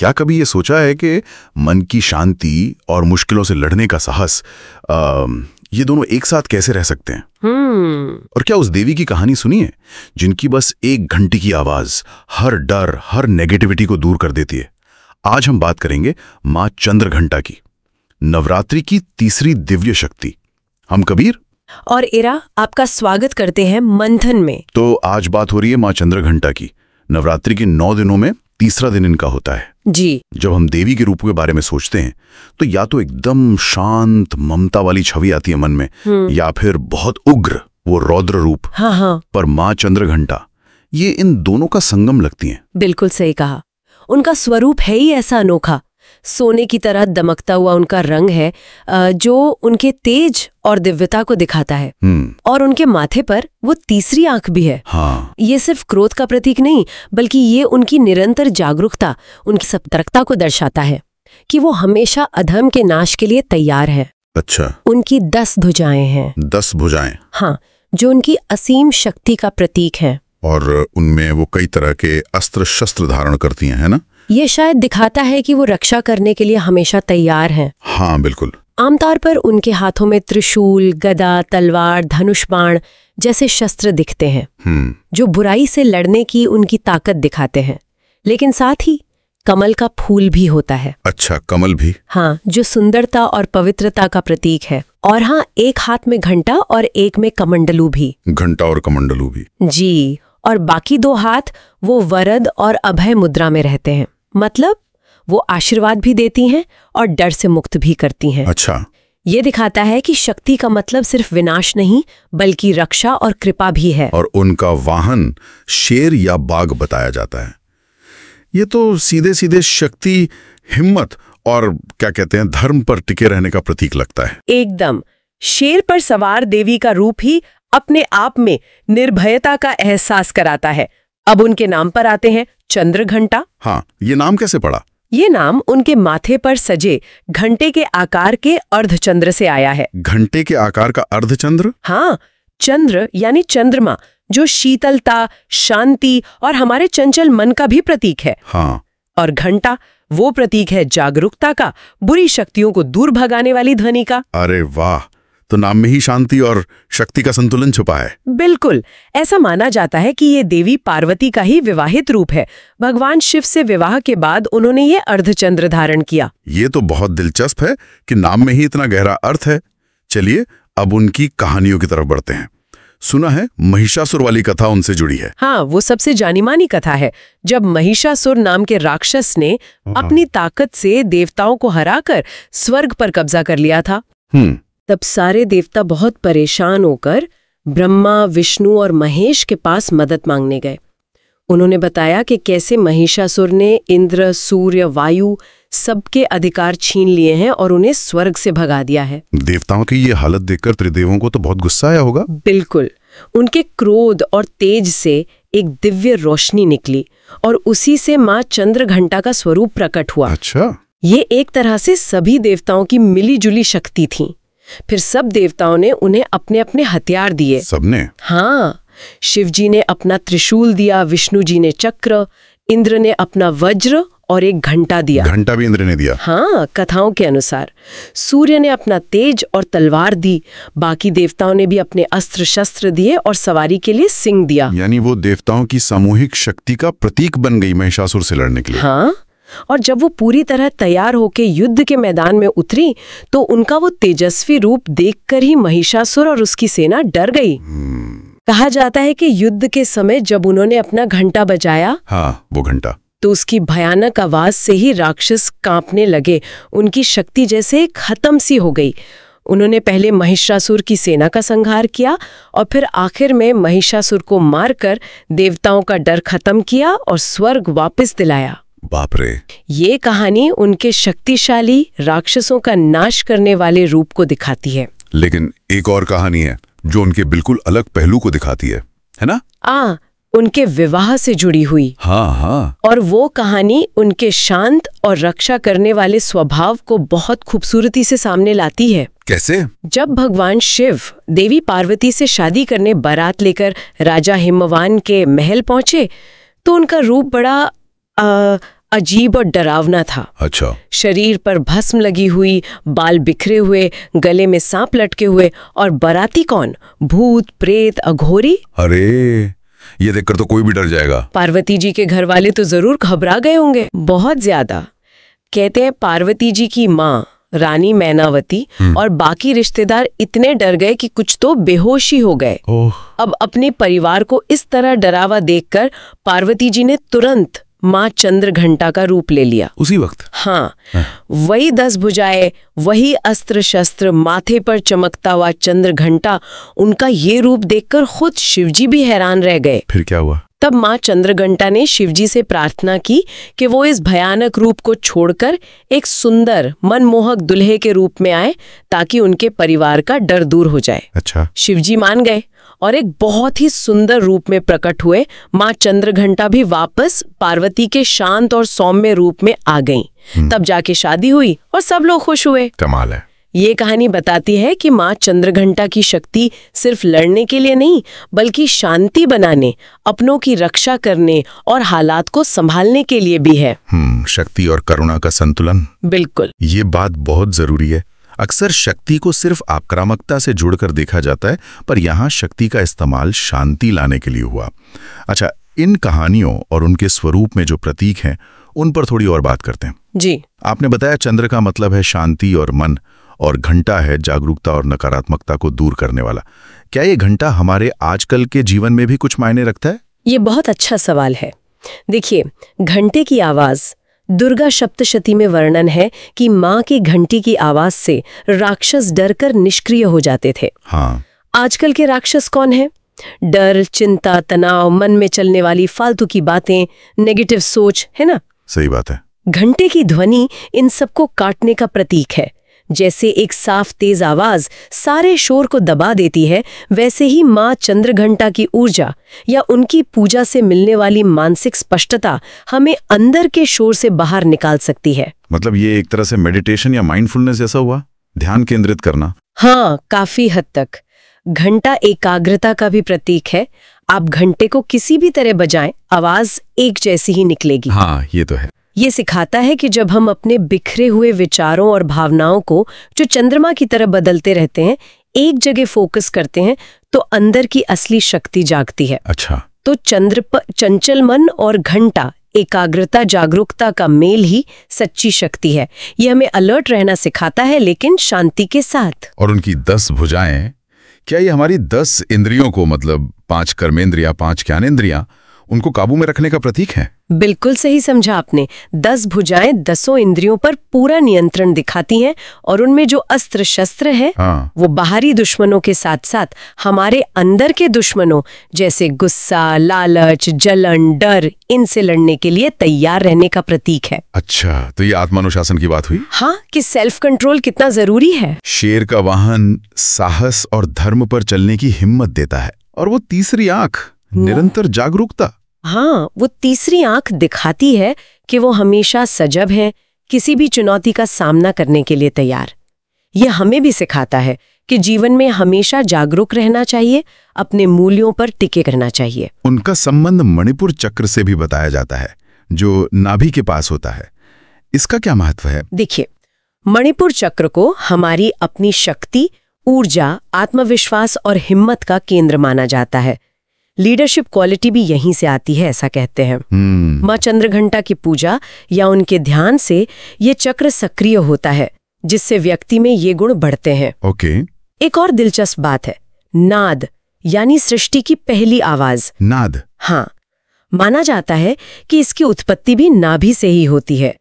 क्या कभी ये सोचा है कि मन की शांति और मुश्किलों से लड़ने का साहस ये दोनों एक साथ कैसे रह सकते हैं? और क्या उस देवी की कहानी सुनी है जिनकी बस एक घंटी की आवाज हर डर, हर नेगेटिविटी को दूर कर देती है? आज हम बात करेंगे मां चंद्रघंटा की, नवरात्रि की तीसरी दिव्य शक्ति। हम कबीर और इरा आपका स्वागत करते हैं मंथन में। तो आज बात हो रही है मां चंद्रघंटा की। नवरात्रि के 9 दिनों में तीसरा दिन इनका होता है जी। जब हम देवी के रूप के बारे में सोचते हैं तो या तो एकदम शांत ममता वाली छवि आती है मन में, या फिर बहुत उग्र वो रौद्र रूप। हाँ। पर मां चंद्रघंटा ये इन दोनों का संगम लगती हैं। बिल्कुल सही कहा। उनका स्वरूप है ही ऐसा अनोखा, सोने की तरह दमकता हुआ उनका रंग है जो उनके तेज और दिव्यता को दिखाता है। और उनके माथे पर वो तीसरी आंख भी है। हाँ। ये सिर्फ क्रोध का प्रतीक नहीं, बल्कि ये उनकी निरंतर जागरूकता, उनकी सतर्कता को दर्शाता है कि वो हमेशा अधर्म के नाश के लिए तैयार है। अच्छा। उनकी 10 भुजाएं हैं। 10 भुजाएं? हाँ, जो उनकी असीम शक्ति का प्रतीक है। और उनमें वो कई तरह के अस्त्र शस्त्र धारण करती हैं, है ना? ये शायद दिखाता है कि वो रक्षा करने के लिए हमेशा तैयार हैं। हाँ बिल्कुल। आमतौर पर उनके हाथों में त्रिशूल, गदा, तलवार, धनुष बाण जैसे शस्त्र दिखते हैं जो बुराई से लड़ने की उनकी ताकत दिखाते हैं। लेकिन साथ ही कमल का फूल भी होता है। अच्छा, कमल भी? हाँ, जो सुंदरता और पवित्रता का प्रतीक है। और हाँ, एक हाथ में घंटा और एक में कमंडलू भी। घंटा और कमंडलू भी? जी। और बाकी 2 हाथ वो वरद और अभय मुद्रा में रहते हैं, मतलब वो आशीर्वाद भी देती हैं और डर से मुक्त भी करती हैं। अच्छा। ये दिखाता है कि शक्ति का मतलब सिर्फ विनाश नहीं, बल्कि रक्षा और कृपा भी है। और उनका वाहन शेर या बाघ बताया जाता है। ये तो सीधे सीधे शक्ति, हिम्मत और क्या कहते हैं, धर्म पर टिके रहने का प्रतीक लगता है। एकदम। शेर पर सवार देवी का रूप ही अपने आप में निर्भयता का एहसास कराता है। अब उनके नाम पर आते हैं, चंद्रघंटा। हाँ, ये नाम कैसे पड़ा? ये नाम उनके माथे पर सजे घंटे के आकार के अर्धचंद्र से आया है। घंटे के आकार का अर्धचंद्र? हाँ, चंद्र यानी चंद्रमा, जो शीतलता, शांति और हमारे चंचल मन का भी प्रतीक है। हाँ। और घंटा वो प्रतीक है जागरूकता का, बुरी शक्तियों को दूर भगाने वाली ध्वनि का। अरे वाह, तो नाम में ही शांति और शक्ति का संतुलन छुपा है। बिल्कुल। ऐसा माना जाता है कि ये देवी पार्वती का ही विवाहित रूप है। भगवान शिव से विवाह के बाद उन्होंने ये अर्धचंद्र धारण किया। ये तो बहुत दिलचस्प है कि नाम में ही इतना गहरा अर्थ है। चलिए अब उनकी कहानियों की तरफ बढ़ते हैं। सुना है महिषासुर वाली कथा उनसे जुड़ी है। हाँ, वो सबसे जानी मानी कथा है। जब महिषासुर नाम के राक्षस ने अपनी ताकत से देवताओं को हराकर स्वर्ग पर कब्जा कर लिया था, तब सारे देवता बहुत परेशान होकर ब्रह्मा, विष्णु और महेश के पास मदद मांगने गए। उन्होंने बताया कि कैसे महिषासुर ने इंद्र, सूर्य, वायु सबके अधिकार छीन लिए हैं और उन्हें स्वर्ग से भगा दिया है। देवताओं की ये हालत देखकर त्रिदेवों को तो बहुत गुस्सा आया होगा। बिल्कुल। उनके क्रोध और तेज से एक दिव्य रोशनी निकली और उसी से मां चंद्रघंटा का स्वरूप प्रकट हुआ। अच्छा। ये एक तरह से सभी देवताओं की मिलीजुली शक्ति थी। फिर सब देवताओं ने उन्हें अपने अपने हथियार दिए। सबने? हाँ, शिव जी ने अपना त्रिशूल दिया, विष्णु जी ने चक्र, इंद्र ने अपना वज्र और एक घंटा दिया। घंटा भी इंद्र ने दिया? हाँ, कथाओं के अनुसार। सूर्य ने अपना तेज और तलवार दी। बाकी देवताओं ने भी अपने अस्त्र शस्त्र दिए और सवारी के लिए सिंह दिया। यानी वो देवताओं की सामूहिक शक्ति का प्रतीक बन गई महिषासुर से लड़ने के लिए। हाँ, और जब वो पूरी तरह तैयार होकर युद्ध के मैदान में उतरी तो उनका वो तेजस्वी रूप देखकर ही महिषासुर और उसकी सेना डर गई। कहा जाता है कि युद्ध के समय जब उन्होंने अपना घंटा बजाया, हाँ, वो घंटा, तो उसकी भयानक आवाज से ही राक्षस कांपने लगे। उनकी शक्ति जैसे खत्म सी हो गई। उन्होंने पहले महिषासुर की सेना का संहार किया और फिर आखिर में महिषासुर को मारकर देवताओं का डर खत्म किया और स्वर्ग वापस दिलाया। बाप रे। ये कहानी उनके शक्तिशाली राक्षसों का नाश करने वाले रूप को दिखाती है। लेकिन एक और कहानी है जो उनके बिल्कुल अलग पहलू को दिखाती है ना? उनके विवाह से जुड़ी हुई। हाँ। और वो कहानी उनके शांत और रक्षा करने वाले स्वभाव को बहुत खूबसूरती से सामने लाती है। कैसे? जब भगवान शिव देवी पार्वती से शादी करने बारात लेकर राजा हिमवान के महल पहुंचे तो उनका रूप बड़ा अजीब और डरावना था। अच्छा। शरीर पर भस्म लगी हुई, बाल बिखरे हुए, गले में सांप लटके हुए, और बाराती कौन? भूत, प्रेत, अघोरी। अरे, ये देखकर तो कोई भी डर जाएगा। पार्वती जी के घर वाले तो जरूर घबरा गए होंगे, बहुत ज्यादा। कहते हैं पार्वती जी की माँ रानी मैनावती और बाकी रिश्तेदार इतने डर गए कि कुछ तो बेहोश ही हो गए। अब अपने परिवार को इस तरह डरावा देखकर पार्वती जी ने तुरंत माँ चंद्रघंटा का रूप ले लिया। उसी वक्त? हाँ। वही 10 भुजाएं, वही अस्त्र शस्त्र, माथे पर चमकता हुआ चंद्रघंटा। उनका ये रूप देखकर खुद शिवजी भी हैरान रह गए। फिर क्या हुआ? तब माँ चंद्रघंटा ने शिवजी से प्रार्थना की कि वो इस भयानक रूप को छोड़कर एक सुंदर मनमोहक दुल्हे के रूप में आए, ताकि उनके परिवार का डर दूर हो जाए। अच्छा। शिवजी मान गए और एक बहुत ही सुंदर रूप में प्रकट हुए। माँ चंद्रघंटा भी वापस पार्वती के शांत और सौम्य रूप में आ गईं। तब जाके शादी हुई और सब लोग खुश हुए। कमाल है। ये कहानी बताती है कि माँ चंद्रघंटा की शक्ति सिर्फ लड़ने के लिए नहीं, बल्कि शांति बनाने, अपनों की रक्षा करने और हालात को संभालने के लिए भी है। शक्ति और करुणा का संतुलन। बिल्कुल। ये बात बहुत जरूरी है। अक्सर शक्ति को सिर्फ आक्रामकता से जोड़कर देखा जाता है, पर यहाँ शक्ति का इस्तेमाल शांति लाने के लिए हुआ। अच्छा, इन कहानियों और उनके स्वरूप में जो प्रतीक हैं, उन पर थोड़ी और बात करते हैं। जी। आपने बताया चंद्र का मतलब है शांति और मन, और घंटा है जागरूकता और नकारात्मकता को दूर करने वाला। क्या ये घंटा हमारे आजकल के जीवन में भी कुछ मायने रखता है? ये बहुत अच्छा सवाल है। देखिए, घंटे की आवाज, दुर्गा सप्तशती में वर्णन है कि माँ की घंटी की आवाज से राक्षस डरकर निष्क्रिय हो जाते थे। हाँ। आजकल के राक्षस कौन है? डर, चिंता, तनाव, मन में चलने वाली फालतू की बातें, नेगेटिव सोच, है ना? सही बात है। घंटे की ध्वनि इन सबको काटने का प्रतीक है। जैसे एक साफ तेज आवाज सारे शोर को दबा देती है, वैसे ही माँ चंद्रघंटा की ऊर्जा या उनकी पूजा से मिलने वाली मानसिक स्पष्टता हमें अंदर के शोर से बाहर निकाल सकती है। मतलब ये एक तरह से मेडिटेशन या माइंडफुलनेस जैसा हुआ, ध्यान केंद्रित करना। हाँ, काफी हद तक। घंटा एकाग्रता का भी प्रतीक है। आप घंटे को किसी भी तरह बजाएं, आवाज एक जैसी ही निकलेगी। हाँ, ये तो है। ये सिखाता है कि जब हम अपने बिखरे हुए विचारों और भावनाओं को, जो चंद्रमा की तरह बदलते रहते हैं, एक जगह फोकस करते हैं, तो अंदर की असली शक्ति जागती है। अच्छा। तो चंचल मन और घंटा, एकाग्रता, जागरूकता का मेल ही सच्ची शक्ति है। ये हमें अलर्ट रहना सिखाता है, लेकिन शांति के साथ। और उनकी 10 भुजाएं, क्या ये हमारी 10 इंद्रियों को, मतलब 5 कर्मेंद्रियां, 5 ज्ञानेंद्रियां, उनको काबू में रखने का प्रतीक है? बिल्कुल सही समझा आपने। 10 भुजाएं 10 इंद्रियों पर पूरा नियंत्रण दिखाती हैं, और उनमें जो अस्त्र शस्त्र है, हाँ। वो बाहरी दुश्मनों के साथ साथ हमारे अंदर के दुश्मनों जैसे गुस्सा, लालच, जलन, डर, इनसे लड़ने के लिए तैयार रहने का प्रतीक है। अच्छा, तो ये आत्मानुशासन की बात हुई। हाँ, कि सेल्फ कंट्रोल कितना जरूरी है। शेर का वाहन साहस और धर्म पर चलने की हिम्मत देता है, और वो तीसरी आंख, निरंतर जागरूकता। हाँ, वो तीसरी आंख दिखाती है कि वो हमेशा सजग है, किसी भी चुनौती का सामना करने के लिए तैयार। ये हमें भी सिखाता है कि जीवन में हमेशा जागरूक रहना चाहिए, अपने मूल्यों पर टिके रहना चाहिए। उनका संबंध मणिपुर चक्र से भी बताया जाता है, जो नाभि के पास होता है। इसका क्या महत्व है? देखिए, मणिपुर चक्र को हमारी अपनी शक्ति, ऊर्जा, आत्मविश्वास और हिम्मत का केंद्र माना जाता है। लीडरशिप क्वालिटी भी यहीं से आती है, ऐसा कहते हैं। माँ चंद्रघंटा की पूजा या उनके ध्यान से ये चक्र सक्रिय होता है, जिससे व्यक्ति में ये गुण बढ़ते हैं। ओके। एक और दिलचस्प बात है, नाद, यानी सृष्टि की पहली आवाज। नाद? हाँ, माना जाता है कि इसकी उत्पत्ति भी नाभि से ही होती है।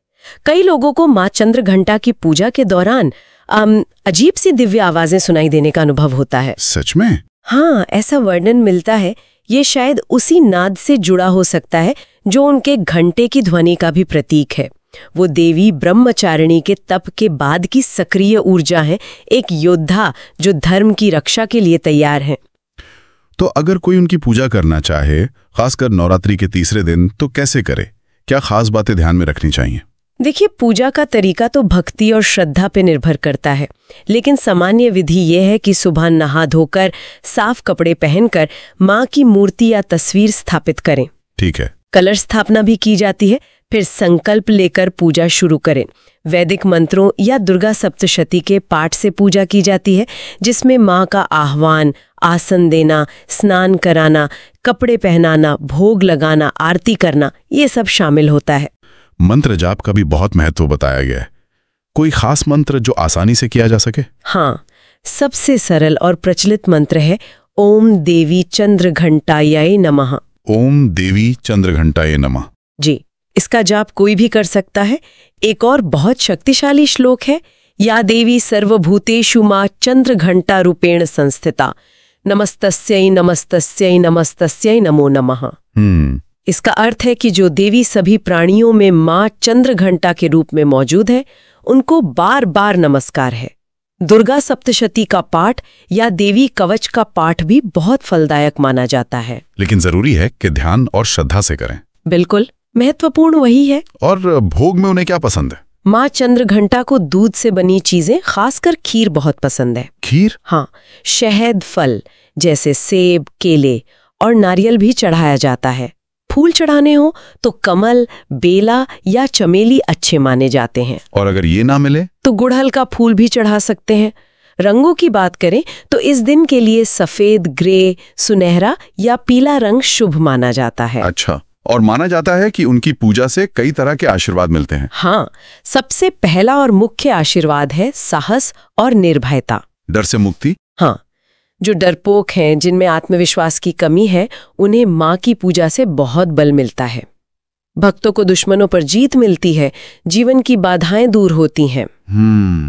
कई लोगों को माँ चंद्रघंटा की पूजा के दौरान अजीब सी दिव्य आवाजें सुनाई देने का अनुभव होता है। सच में? हाँ, ऐसा वर्णन मिलता है। ये शायद उसी नाद से जुड़ा हो सकता है जो उनके घंटे की ध्वनि का भी प्रतीक है। वो देवी ब्रह्मचारिणी के तप के बाद की सक्रिय ऊर्जा है, एक योद्धा जो धर्म की रक्षा के लिए तैयार है। तो अगर कोई उनकी पूजा करना चाहे, खासकर नवरात्रि के तीसरे दिन, तो कैसे करे? क्या खास बातें ध्यान में रखनी चाहिए? देखिए, पूजा का तरीका तो भक्ति और श्रद्धा पे निर्भर करता है, लेकिन सामान्य विधि यह है कि सुबह नहा धोकर साफ कपड़े पहनकर माँ की मूर्ति या तस्वीर स्थापित करें। ठीक है। कलश स्थापना भी की जाती है, फिर संकल्प लेकर पूजा शुरू करें। वैदिक मंत्रों या दुर्गा सप्तशती के पाठ से पूजा की जाती है, जिसमें माँ का आह्वान, आसन देना, स्नान कराना, कपड़े पहनाना, भोग लगाना, आरती करना, ये सब शामिल होता है। मंत्र जाप का भी बहुत महत्व बताया गया है। कोई खास मंत्र जो आसानी से किया जा सके? हाँ, सबसे सरल और प्रचलित मंत्र है ओम देवी चंद्रघंटायै नमः। ओम देवी चंद्रघंटायै नमः। जी, इसका जाप कोई भी कर सकता है। एक और बहुत शक्तिशाली श्लोक है, या देवी सर्वभूतेषु मां चंद्रघंटा रूपेण संस्थिता, नमस्तस्यै नमस्तस्यै नमस्तस्यै नमो नमः। इसका अर्थ है कि जो देवी सभी प्राणियों में मां चंद्रघंटा के रूप में मौजूद है, उनको बार बार नमस्कार है। दुर्गा सप्तशती का पाठ या देवी कवच का पाठ भी बहुत फलदायक माना जाता है। लेकिन जरूरी है कि ध्यान और श्रद्धा से करें। बिल्कुल, महत्वपूर्ण वही है। और भोग में उन्हें क्या पसंद है? माँ चंद्रघंटा को दूध से बनी चीजें, खासकर खीर बहुत पसंद है। खीर? हाँ, शहद फल जैसे सेब, केले और नारियल भी चढ़ाया जाता है। फूल चढ़ाने हो तो कमल, बेला या चमेली अच्छे माने जाते हैं। और अगर ये ना मिले तो गुड़हल का फूल भी चढ़ा सकते हैं। रंगों की बात करें तो इस दिन के लिए सफेद, ग्रे, सुनहरा या पीला रंग शुभ माना जाता है। अच्छा, और माना जाता है कि उनकी पूजा से कई तरह के आशीर्वाद मिलते हैं। हाँ, सबसे पहला और मुख्य आशीर्वाद है साहस और निर्भयता। डर से मुक्ति? हाँ, जो डरपोक हैं, जिनमें आत्मविश्वास की कमी है, उन्हें माँ की पूजा से बहुत बल मिलता है। भक्तों को दुश्मनों पर जीत मिलती है, जीवन की बाधाएं दूर होती हैं।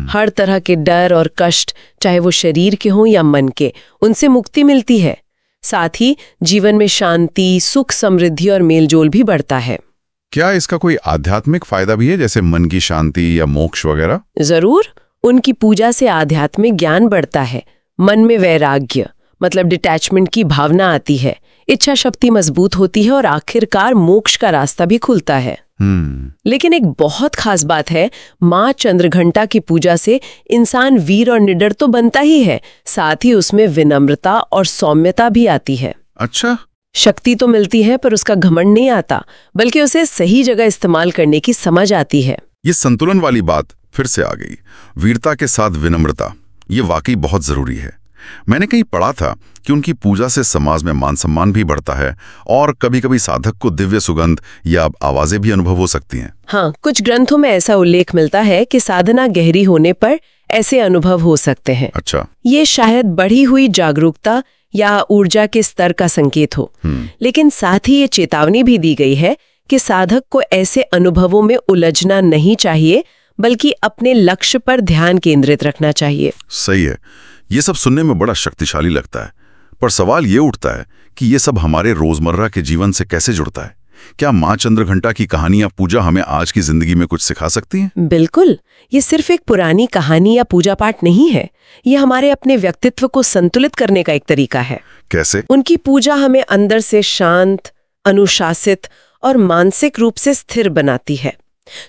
हर तरह के डर और कष्ट, चाहे वो शरीर के हों या मन के, उनसे मुक्ति मिलती है। साथ ही जीवन में शांति, सुख, समृद्धि और मेलजोल भी बढ़ता है। क्या इसका कोई आध्यात्मिक फायदा भी है, जैसे मन की शांति या मोक्ष वगैरह? जरूर, उनकी पूजा से आध्यात्मिक ज्ञान बढ़ता है, मन में वैराग्य मतलब डिटैचमेंट की भावना आती है, इच्छा शक्ति मजबूत होती है और आखिरकार मोक्ष का रास्ता भी खुलता है। लेकिन एक बहुत खास बात है, माँ चंद्रघंटा की पूजा से इंसान वीर और निडर तो बनता ही है, साथ ही उसमें विनम्रता और सौम्यता भी आती है। अच्छा, शक्ति तो मिलती है पर उसका घमंड नहीं आता, बल्कि उसे सही जगह इस्तेमाल करने की समझ आती है। ये संतुलन वाली बात फिर से आ गई। वीरता के साथ विनम्रता, ये वाकई बहुत जरूरी है। मैंने कहीं पढ़ा था कि उनकी पूजा से समाज में मान सम्मान भी बढ़ता है और कभी-कभी साधक को दिव्य सुगंध या आवाजें भी अनुभव हो सकती हैं। हाँ, कुछ ग्रंथों में ऐसा उल्लेख मिलता है कि साधना गहरी होने पर ऐसे अनुभव हो सकते हैं। अच्छा, ये शायद बढ़ी हुई जागरूकता या ऊर्जा के स्तर का संकेत हो। लेकिन साथ ही ये चेतावनी भी दी गई है कि साधक को ऐसे अनुभवों में उलझना नहीं चाहिए, बल्कि अपने लक्ष्य पर ध्यान केंद्रित रखना चाहिए। सही है, ये सब सुनने में बड़ा शक्तिशाली लगता है, पर सवाल ये उठता है कि ये सब हमारे रोजमर्रा के जीवन से कैसे जुड़ता है? क्या माँ चंद्रघंटा की कहानी या पूजा हमें आज की जिंदगी में कुछ सिखा सकती है? बिल्कुल, ये सिर्फ एक पुरानी कहानी या पूजा पाठ नहीं है, ये हमारे अपने व्यक्तित्व को संतुलित करने का एक तरीका है। कैसे? उनकी पूजा हमें अंदर से शांत, अनुशासित और मानसिक रूप से स्थिर बनाती है।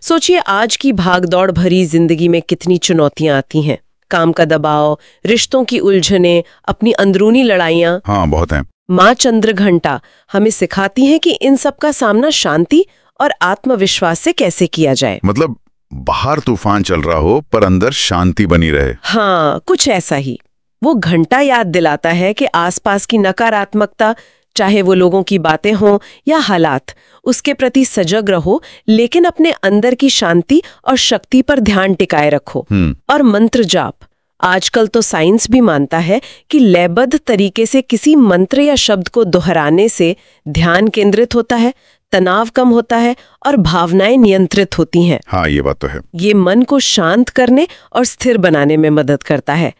सोचिए, आज की भागदौड़ भरी जिंदगी में कितनी चुनौतियां आती हैं। काम का दबाव, रिश्तों की उलझनें, अपनी अंदरूनी लड़ाइयां। हाँ, बहुत हैं। माँ चंद्रघंटा हमें सिखाती है कि इन सब का सामना शांति और आत्मविश्वास से कैसे किया जाए। मतलब बाहर तूफान चल रहा हो पर अंदर शांति बनी रहे। हाँ, कुछ ऐसा ही। वो घंटा याद दिलाता है कि आसपास की नकारात्मकता, चाहे वो लोगों की बातें हों या हालात, उसके प्रति सजग रहो, लेकिन अपने अंदर की शांति और शक्ति पर ध्यान टिकाए रखो। और मंत्र जाप, आजकल तो साइंस भी मानता है कि लयबद्ध तरीके से किसी मंत्र या शब्द को दोहराने से ध्यान केंद्रित होता है, तनाव कम होता है और भावनाएं नियंत्रित होती हैं। हाँ, ये बात तो है। ये मन को शांत करने और स्थिर बनाने में मदद करता है।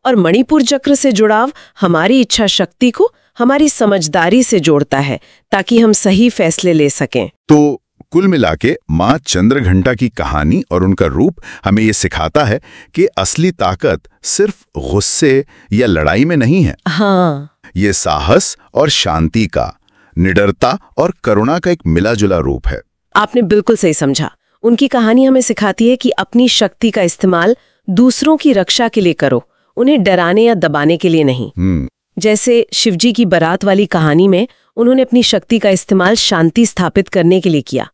और मणिपुर चक्र से जुड़ाव हमारी इच्छा शक्ति को हमारी समझदारी से जोड़ता है, ताकि हम सही फैसले ले सकें। तो कुल मिलाके माँ चंद्रघंटा की कहानी और उनका रूप हमें ये सिखाता है कि असली ताकत सिर्फ गुस्से या लड़ाई में नहीं है। हाँ, ये साहस और शांति का, निडरता और करुणा का एक मिला-जुला रूप है। आपने बिल्कुल सही समझा। उनकी कहानी हमें सिखाती है कि अपनी शक्ति का इस्तेमाल दूसरों की रक्षा के लिए करो, उन्हें डराने या दबाने के लिए नहीं। जैसे शिवजी की बारात वाली कहानी में उन्होंने अपनी शक्ति का इस्तेमाल शांति स्थापित करने के लिए किया।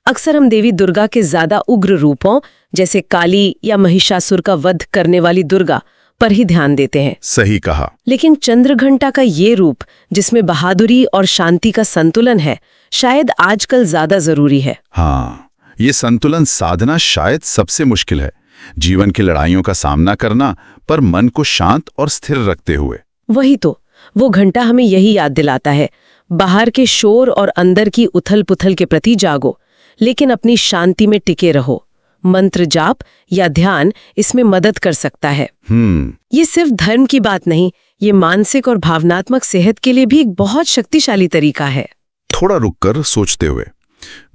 अक्सर हम देवी दुर्गा के ज्यादा उग्र रूपों जैसे काली या महिषासुर का वध करने वाली दुर्गा पर ही ध्यान देते हैं। सही कहा। लेकिन चंद्रघंटा का ये रूप जिसमें बहादुरी और शांति का संतुलन है, शायद आजकल ज्यादा जरूरी है। हाँ, ये संतुलन साधना शायद सबसे मुश्किल है। जीवन की लड़ाइयों का सामना करना पर मन को शांत और स्थिर रखते हुए। वही तो, वो घंटा हमें यही याद दिलाता है, बाहर के शोर और अंदर की उथल पुथल के प्रति जागो, लेकिन अपनी शांति में टिके रहो। मंत्र जाप या ध्यान इसमें मदद कर सकता है। ये सिर्फ धर्म की बात नहीं, ये मानसिक और भावनात्मक सेहत के लिए भी एक बहुत शक्तिशाली तरीका है। थोड़ा रुककर सोचते हुए,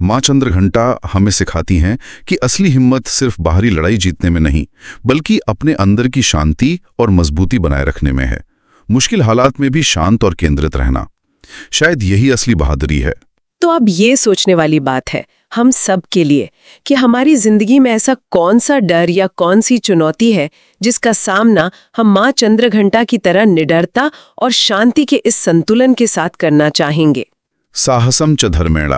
माँ चंद्रघंटा हमें सिखाती हैं कि असली हिम्मत सिर्फ बाहरी लड़ाई जीतने में नहीं, बल्कि अपने अंदर की शांति और मजबूती बनाए रखने में है। मुश्किल हालात में भी शांत और केंद्रित रहना, शायद यही असली बहादुरी है। तो अब ये सोचने वाली बात है हम सब के लिए कि हमारी जिंदगी में ऐसा कौन सा डर या कौन सी चुनौती है जिसका सामना हम माँ चंद्रघंटा की तरह निडरता और शांति के इस संतुलन के साथ करना चाहेंगे। साहसम च धर्मेण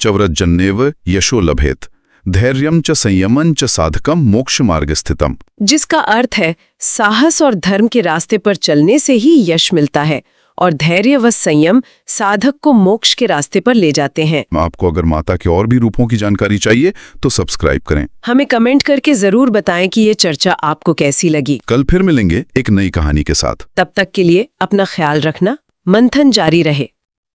च व्रजन्नेव यशो लभेत धैर्यम च संयमं च साधकम मोक्ष मार्ग स्थितम, जिसका अर्थ है साहस और धर्म के रास्ते पर चलने से ही यश मिलता है और धैर्य व संयम साधक को मोक्ष के रास्ते पर ले जाते हैं। आपको अगर माता के और भी रूपों की जानकारी चाहिए तो सब्सक्राइब करें। हमें कमेंट करके जरूर बताएं कि ये चर्चा आपको कैसी लगी। कल फिर मिलेंगे एक नई कहानी के साथ। तब तक के लिए अपना ख्याल रखना, मंथन जारी रहे।